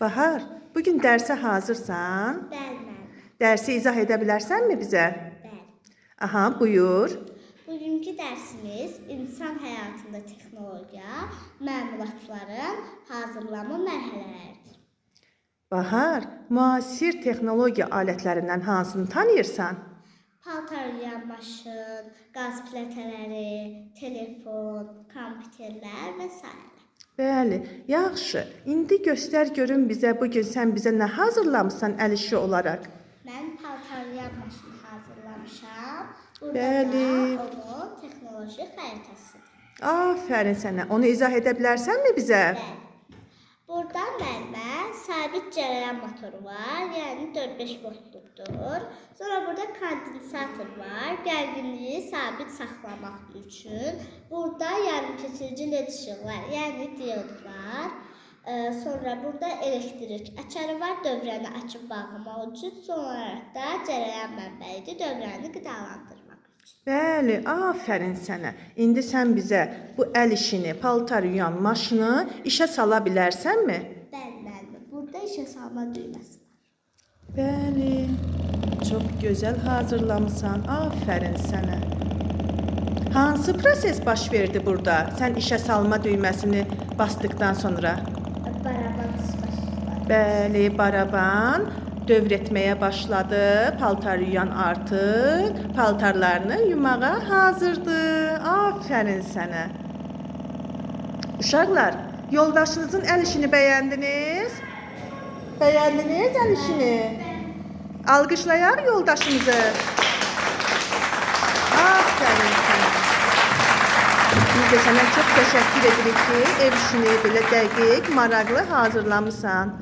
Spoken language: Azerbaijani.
Bahar, bugün derse hazırsan, Bəli, dersi izah edə bilərsənmi bizə? bəli. Aha, buyur. Bugünkü dərsimiz insan həyatında texnologiya, məlumatların hazırlanma mərhələləridir. Bahar, müasir texnologiya alətlərindən hansını tanıyırsan? Paltar yuyan maşın, qaz plitələri, telefon, kompüterlər və s. Bəli, yaxşı. İndi göstər görüm bizə bugün sən bizə nə hazırlamısan əl işi olaraq? Mən paltar yuyan maşını hazırlamışam. Burada Bəli. da onun texnoloji xəritəsidir. Afərin sənə. Onu izah edə bilərsənmi bizə? Bəli. Burada məndə sabit cərəyan motoru var, yəni 4-5 voltluqdur. Sonra burada kondensator var, gərginliyi sabit saxlamaq üçün. Burada yarımkeçirici led işıqlar, yəni diodlar. Sonra burada elektrik açarı var, dövrəni açıb bağlamaq üçün. Son olaraq da cərəyan mənbəyidir, dövrəni qidalandırmaq üçün. Bəli, afərin sənə. İndi sən bizə bu əl işini, paltar yuyan maşını işə sala bilərsənmi? Bəli, müəllim. Burada işə salma düyməsi var. Bəli, çox gözəl hazırlamısan. Afərin sənə. Hansı proses baş verdi burada? Sən işə salma düyməsini basdıqdan sonra? Baraban başlar. Bəli, baraban dövr etməyə başladı. Paltar yuyan artıq paltarlarını yumağa hazırdır. Afərin sənə. Uşaqlar, yoldaşınızın əl işini bəyəndiniz? Bəyəndiniz əl işini? Alqışlayaq yoldaşımızı. Afərin sənə. Biz də sənə çox təşəkkür edirik ki, ev işini belə dəqiq, maraqlı hazırlamısan.